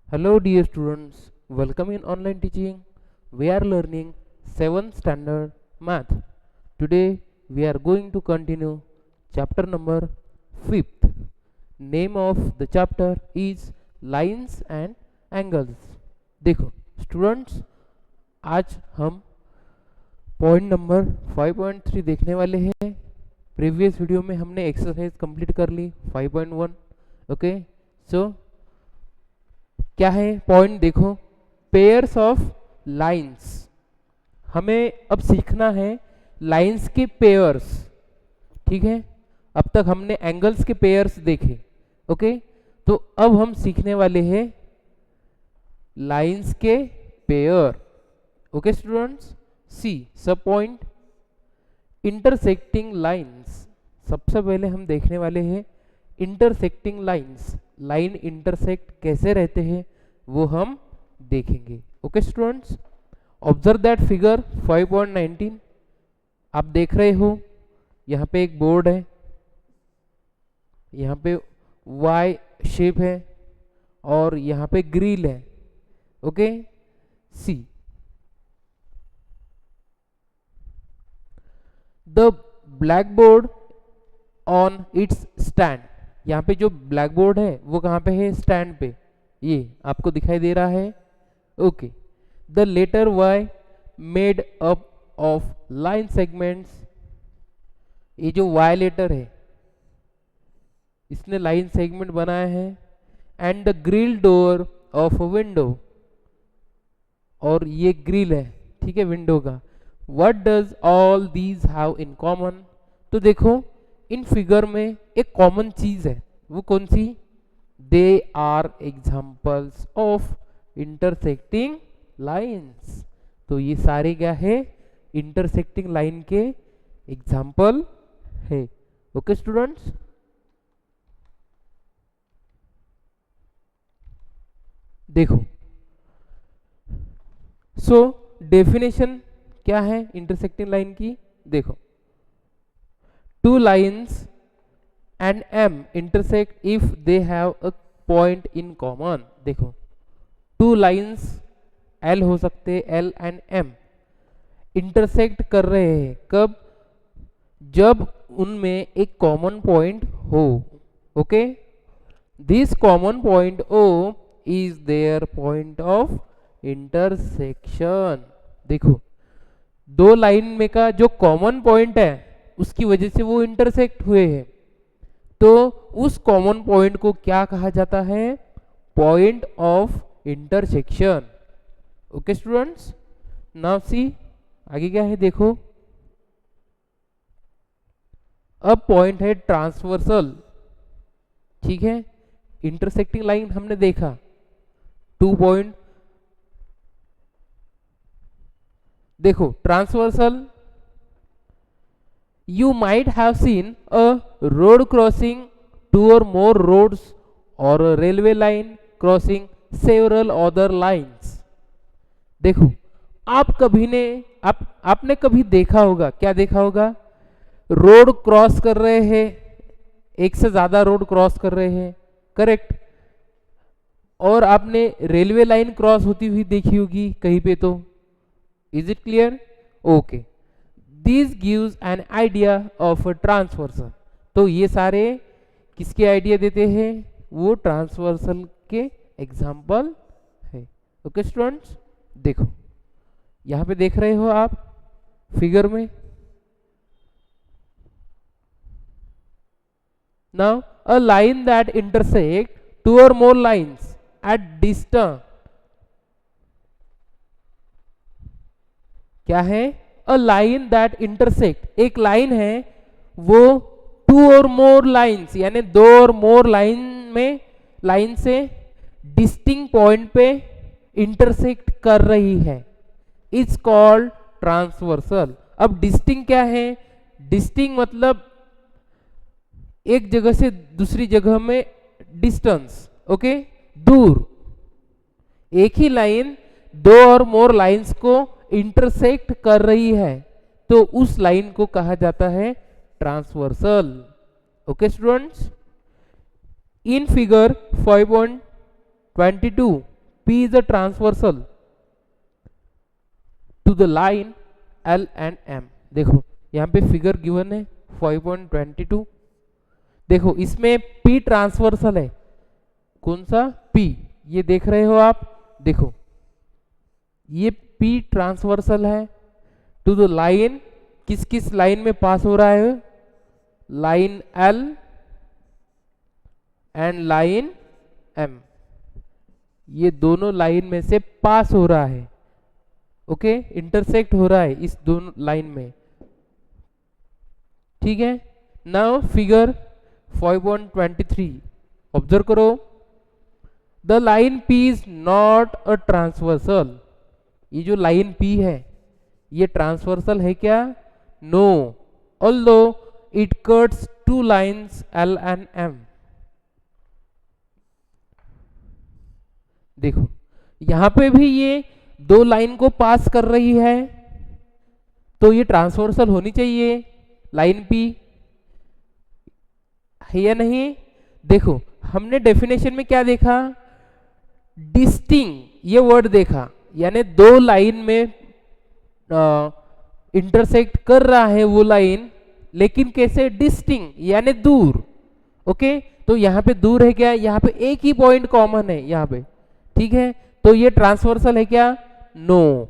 Hello dear students, welcome in online teaching. We are learning 7th standard math. Today we are going to continue chapter number 5th. Name of the chapter is lines and angles. देखो students, आज हम point number 5.3 देखने वाले हैं. Previous video में हमने exercise complete कर ली 5.1. Okay, सो क्या है पॉइंट देखो, पेयर्स ऑफ लाइंस. हमें अब सीखना है लाइंस के पेयर्स. ठीक है, अब तक हमने एंगल्स के पेयर्स देखे. ओके, तो अब हम सीखने वाले हैं लाइंस के पेयर. ओके स्टूडेंट्स, सी सब पॉइंट इंटरसेक्टिंग लाइंस. सबसे पहले हम देखने वाले हैं इंटरसेक्टिंग लाइंस. लाइन इंटरसेक्ट कैसे रहते हैं वो हम देखेंगे. Okay students, observe that figure 5.19. आप देख रहे हो यहाँ पे एक बोर्ड है, यहाँ पे वाई शेप है और यहाँ पे ग्रिल है. Okay, see the black board on it's stand. यहाँ पे जो ब्लैक बोर्ड है वो कहाँ पे है? स्टैंड पे. ये आपको दिखाई दे रहा है. Okay, the letter Y made up of line segments. ये जो वाई लेटर है इसने लाइन सेगमेंट बनाया है. And the grill door of window, और ये ग्रिल है, ठीक है, विंडो का. What does all these have in common? तो देखो इन फिगर में एक कॉमन चीज है, वो कौन सी? They are examples of intersecting lines. तो ये सारे क्या है? इंटरसेक्टिंग लाइन के एग्जाम्पल है. ओके स्टूडेंट्स, देखो सो डेफिनेशन क्या है इंटरसेक्टिंग लाइन की? देखो, two lines and M intersect if they have a point in common. देखो two lines L हो सकते, L and M इंटरसेक्ट कर रहे हैं कब? जब उनमें एक कॉमन पॉइंट हो. Okay, this common point O is their point of intersection. देखो दो लाइन में का जो कॉमन पॉइंट है उसकी वजह से वो इंटरसेक्ट हुए हैं, तो उस कॉमन पॉइंट को क्या कहा जाता है? Point of intersection. Okay students, now see आगे क्या है. देखो अब पॉइंट है ट्रांसवर्सल. ठीक है, इंटरसेक्टिंग लाइन हमने देखा 2 पॉइंट. देखो transversal, you might have seen a road crossing two or more roads or a railway line crossing several other lines. देखो आप कभी ने आपने कभी देखा होगा, क्या देखा होगा? रोड क्रॉस कर रहे हैं, एक से ज्यादा रोड क्रॉस कर रहे हैं, करेक्ट. और आपने रेलवे लाइन क्रॉस होती हुई देखी होगी कहीं पे. तो is it clear? Okay, this gives an idea of transversal. तो ये सारे किसके आइडिया देते हैं? वो ट्रांसवर्सल के एग्जाम्पल है. ओके स्टूडेंट्स, देखो यहां पे देख रहे हो आप फिगर में. Now a line that intersect two or more lines at distance. क्या है? अ लाइन दैट इंटरसेक्ट, एक लाइन है वो टू और मोर लाइंस यानी दो और मोर लाइन से डिस्टिंक्ट पॉइंट पे इंटरसेक्ट कर रही है. It's called transversal. अब डिस्टिंक्ट क्या है? डिस्टिंक्ट मतलब एक जगह से दूसरी जगह में डिस्टेंस. ओके, दूर. एक ही लाइन दो और मोर लाइंस को इंटरसेक्ट कर रही है, तो उस लाइन को कहा जाता है transversal. Okay students, in figure 5.22 P is a transversal to the line L and M। देखो यहाँ पे फिगर गिवन है 5.22। देखो इसमें P ट्रांसवर्सल है, कौन सा P, ये देख रहे हो आप, देखो ये P ट्रांसवर्सल है टू द लाइन, किस किस लाइन में पास हो रहा है, line L and line M, ये दोनों लाइन में से पास हो रहा है, ओके, इंटरसेक्ट हो रहा है इस दोनों लाइन में, ठीक है। नाउ फिगर 5.23 ऑब्जर्व करो, the line P is not a transversal, ये जो लाइन P है ये ट्रांसवर्सल है क्या, no, although it cuts two lines L and M। देखो यहां पे भी ये दो लाइन को पास कर रही है, तो ये ट्रांसवर्सल होनी चाहिए लाइन P, है या नहीं। देखो हमने डेफिनेशन में क्या देखा, डिस्टिंक्ट ये वर्ड देखा, यानी दो लाइन में इंटरसेक्ट कर रहा है वो लाइन, लेकिन कैसे, डिस्टिंक्ट यानी दूर, ओके। तो यहाँ पे दूर है क्या, यहाँ पे एक ही पॉइंट कॉमन है यहाँ पे, ठीक है, तो ये ट्रांसवर्सल है क्या, नो।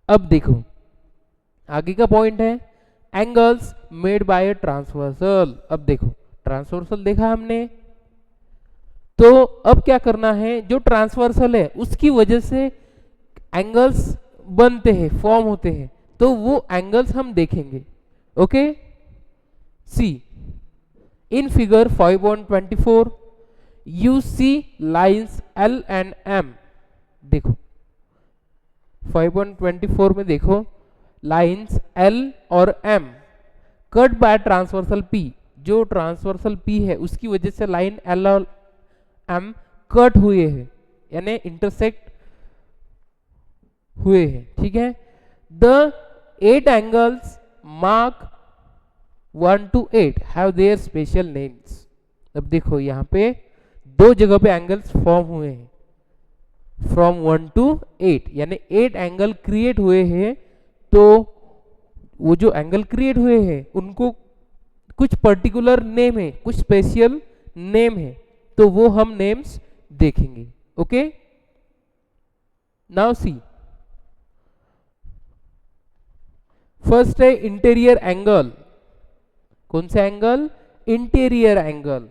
अब देखो आगे का पॉइंट है एंगल्स मेड बाय ट्रांसवर्सल। अब देखो ट्रांसवर्सल देखा हमने, तो अब क्या करना है, जो ट्रांसवर्सल है उसकी वजह से एंगल्स बनते हैं, फॉर्म होते हैं, तो वो एंगल्स हम देखेंगे, okay. See in figure 5.24 you see lines L and M। देखो 5.24 में देखो लाइन्स L और M cut by transversal P, जो ट्रांसवर्सल P है उसकी वजह से लाइन L और M कट हुए हैं, यानी इंटरसेक्ट हुए हैं, ठीक है। The 8 angles mark 1 to 8 have their special names. अब देखो यहाँ पे दो जगह पे एंगल्स फॉर्म हुए हैं, फ्रॉम 1 to 8, यानी 8 एंगल क्रिएट हुए हैं, तो वो जो एंगल क्रिएट हुए हैं उनको कुछ पर्टिकुलर नेम है, कुछ स्पेशल नेम है, तो वो हम नेम्स देखेंगे, ओके। नाउ सी, फर्स्ट है इंटीरियर एंगल। कौन सा एंगल, इंटीरियर एंगल।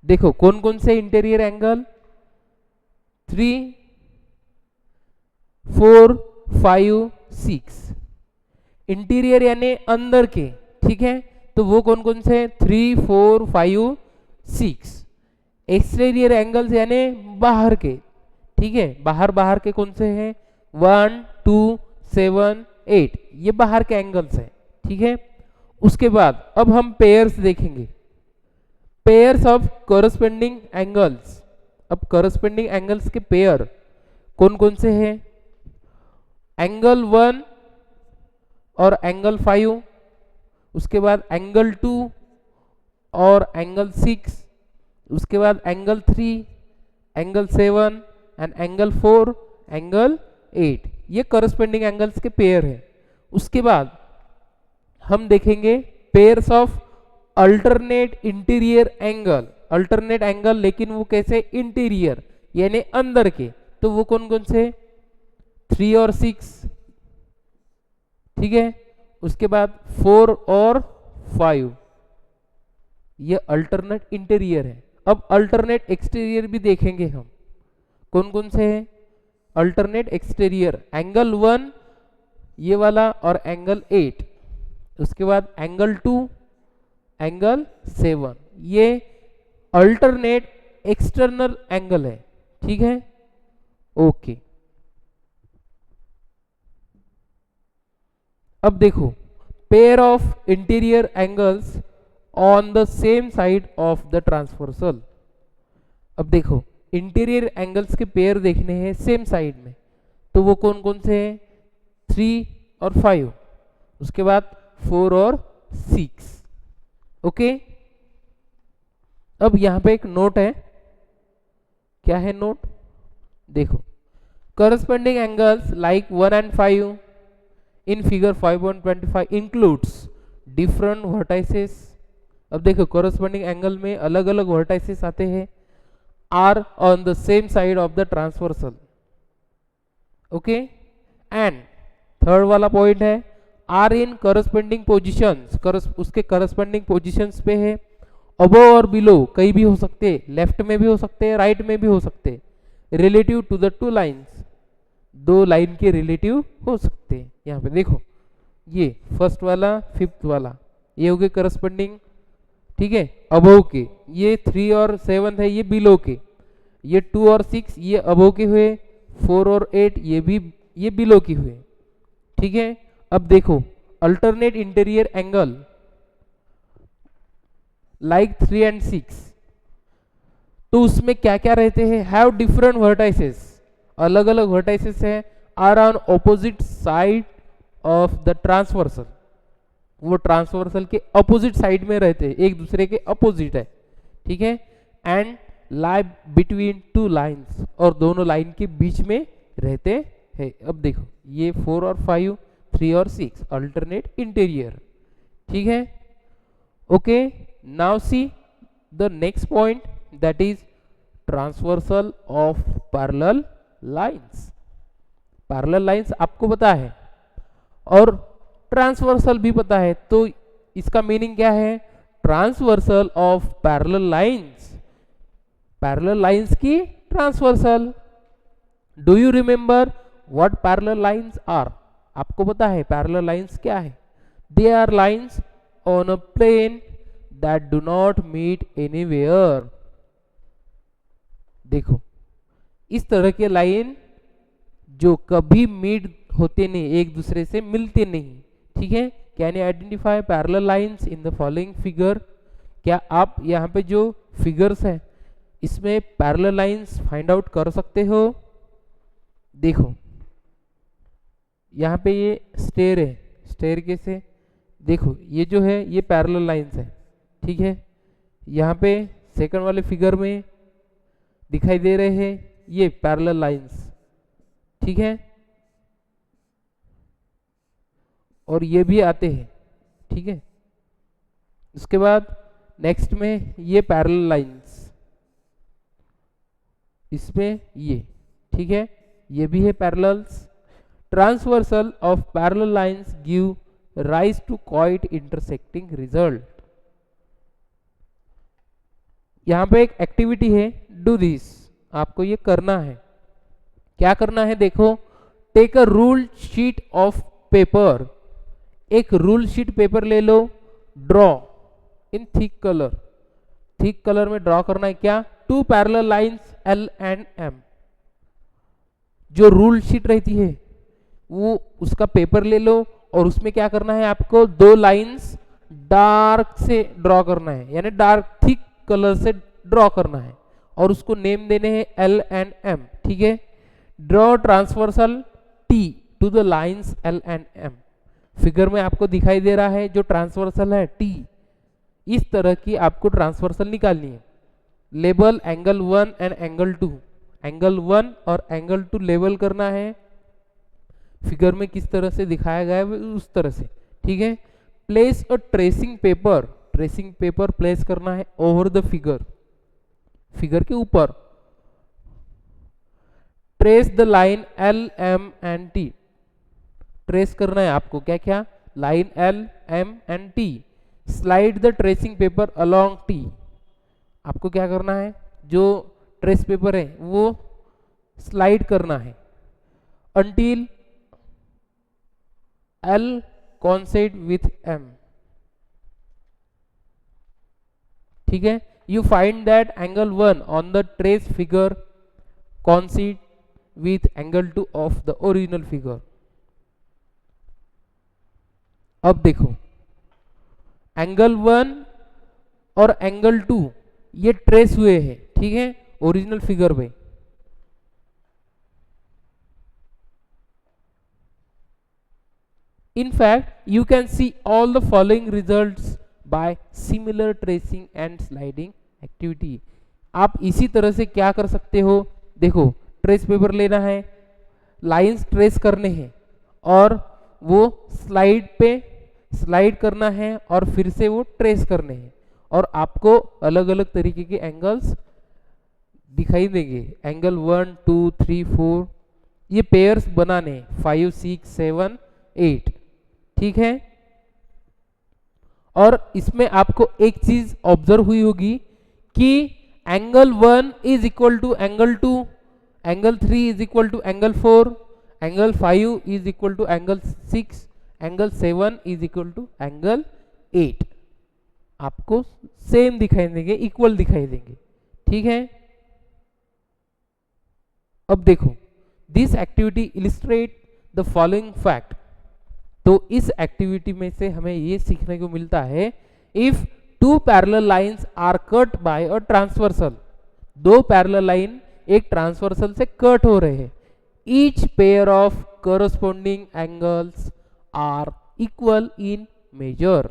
देखो कौन कौन से इंटीरियर एंगल, 3, 4, 5, 6। इंटीरियर यानी अंदर के, ठीक है, तो वो कौन कौन से, 3, 4, 5, 6। एक्सटीरियर एंगल्स यानी बाहर के, ठीक है, बाहर बाहर के कौन से हैं, 1, 2, 7, 8, ये बाहर के एंगल्स हैं, ठीक है। उसके बाद अब हम पेयर्स देखेंगे, पेयर्स ऑफ कॉरस्पेंडिंग एंगल्स। अब कॉरस्पेंडिंग एंगल्स के पेयर कौन कौन से हैं, एंगल 1 और एंगल 5, उसके बाद एंगल 2 और एंगल 6, उसके बाद angle 3, angle 7 and angle 4, angle 8, ये कॉरस्पेंडिंग एंगल्स के पेयर है। उसके बाद हम देखेंगे pairs of alternate interior angle. Alternate angle लेकिन वो कैसे, इंटीरियर यानी अंदर के, तो वो कौन कौन से, 3 और 6, ठीक है। उसके बाद 4 और 5, ये अल्टरनेट इंटीरियर है। अब अल्टरनेट एक्सटीरियर भी देखेंगे हम, कौन कौन से हैं, अल्टरनेट एक्सटीरियर एंगल 1 ये वाला और एंगल 8, उसके बाद एंगल 2, एंगल 7, ये अल्टरनेट एक्सटर्नल एंगल है, ठीक है, ओके। अब देखो pair of interior angles on the same side of the transversal. अब देखो इंटीरियर एंगल्स के पेयर देखने हैं सेम साइड में, तो वो कौन कौन से हैं, 3 और 5, उसके बाद 4 और 6, ओके। अब यहां पे एक नोट है, क्या है नोट, देखो corresponding angles like 1 and 5 in figure 5.25 includes different vertices. अब देखो corresponding angle में अलग अलग vertices आते हैं, are on the same side of the transversal. Okay and third वाला पॉइंट है आर इन करस्पेंडिंग पोजिशंस, उसके करस्पेंडिंग पोजिशंस पे है, अबव और बिलो कहीं भी हो सकते, लेफ्ट में भी हो सकते हैं, राइट में भी हो सकते, relative to the two lines, दो लाइन के रिलेटिव हो सकते हैं। यहाँ पे देखो ये फर्स्ट वाला फिफ्थ वाला ये हो गए करस्पेंडिंग, ठीक है, अबव के, ये 3 और 7 है ये बिलो के, ये 2 और 6 ये अबव के हुए, 4 और 8 ये बिलो की हुए, ठीक है। अब देखो alternate interior angle like 3 and 6, तो उसमें क्या क्या रहते हैं, हैव डिफरेंट वर्टाइसेस, अलग अलग वर्टाइसेस है, are on opposite side of the transversal, वो ट्रांसवर्सल के अपोजिट साइड में रहते हैं, एक दूसरे के अपोजिट है, ठीक है, and lie between two lines, और दोनों लाइन के बीच में रहते हैं। अब देखो ये 4 और 5, 3 और 6 अल्टरनेट इंटीरियर, ठीक है। Okay now see the next point that is transversal of parallel lines. Parallel lines आपको पता है और ट्रांसवर्सल भी पता है, तो इसका मीनिंग क्या है, transversal of parallel lines, parallel lines की transversal. Do you remember what parallel lines are, आपको पता है पैरेलल लाइंस क्या है, they are lines on a plane that do not meet anywhere. देखो इस तरह के लाइन जो कभी मीट होते नहीं, एक दूसरे से मिलते नहीं, ठीक है। Can you identify parallel lines in the following figure, क्या आप यहाँ पे जो फिगर्स है इसमें पैरेलल लाइंस फाइंड आउट कर सकते हो। देखो यहाँ पे ये स्टेयर है, स्टेयर कैसे, देखो ये जो है ये पैरेलल लाइंस है, ठीक है, यहाँ पे सेकंड वाले फिगर में दिखाई दे रहे हैं ये पैरेलल लाइंस, ठीक है, और ये भी आते हैं, ठीक है। उसके बाद नेक्स्ट में ये पैरेलल लाइंस, इसमें ये, ठीक है, ये भी है parallels. Transversal of parallel lines give rise to quite intersecting result. यहां पे एक एक्टिविटी है, डू दिस, आपको ये करना है, क्या करना है, देखो take a rule sheet of paper, एक रूल शीट पेपर ले लो, draw in thick colour, thick colour में ड्रॉ करना है क्या, two parallel lines L and M. जो रूल शीट रहती है वो उसका पेपर ले लो और उसमें क्या करना है, आपको दो लाइंस डार्क से ड्रॉ करना है, यानी डार्क थिक कलर से ड्रॉ करना है, और उसको नेम देने हैं एल एंड एम, ठीक है। Draw transversal T to the lines L and M. Figure में आपको दिखाई दे रहा है जो ट्रांसवर्सल है टी, इस तरह की आपको ट्रांसवर्सल निकालनी है। Label angle 1 and angle 2, angle 1 और एंगल 2 लेबल करना है, फिगर में किस तरह से दिखाया गया है उस तरह से, ठीक है। Place a tracing paper, tracing paper place करना है ओवर द फिगर, फिगर के ऊपर। Trace the line L M and T, trace करना है आपको क्या क्या, line L M and T. Slide the tracing paper along T, आपको क्या करना है, जो ट्रेस पेपर है वो स्लाइड करना है until L coincide with M, ठीक है। You find that angle 1 on the trace figure coincide with angle 2 of the original figure। अब देखो एंगल 1 और एंगल 2 ये ट्रेस हुए हैं, ठीक है, ओरिजिनल फिगर में। In fact, you can see all the following results by similar tracing and sliding activity। आप इसी तरह से क्या कर सकते हो, देखो ट्रेस पेपर लेना है, लाइंस ट्रेस करने हैं और वो स्लाइड पे स्लाइड करना है और फिर से वो ट्रेस करने हैं और आपको अलग अलग तरीके के एंगल्स दिखाई देंगे। एंगल 1 2 3 4 ये पेयर्स बनाने 5 6 7 8, ठीक है। और इसमें आपको एक चीज ऑब्जर्व हुई होगी कि angle 1 is equal to angle 2, angle 3 is equal to angle 4, angle 5 is equal to angle 6, angle 7 is equal to angle 8। आपको सेम दिखाई देंगे, इक्वल दिखाई देंगे, ठीक है। अब देखो, this activity illustrate the following fact. तो इस एक्टिविटी में से हमें ये सीखने को मिलता है, if two parallel lines are cut by a transversal, दो पैरेलल लाइन एक ट्रांसवर्सल से कट हो रहे हैं, each pair of corresponding angles are equal in measure.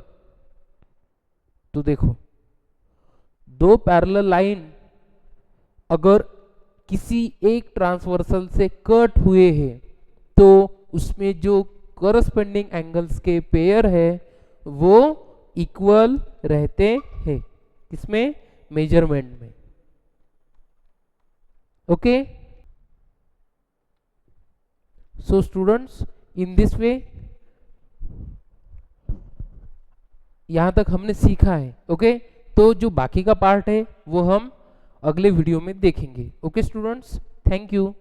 तो देखो, दो पैरेलल लाइन अगर किसी एक ट्रांसवर्सल से कट हुए हैं तो उसमें जो करस्पॉन्डिंग एंगल्स के पेयर है वो इक्वल रहते हैं, किसमें, मेजरमेंट में। Okay, so students, in this way यहां तक हमने सीखा है। ओके, तो जो बाकी का पार्ट है वो हम अगले वीडियो में देखेंगे। Okay students, thank you.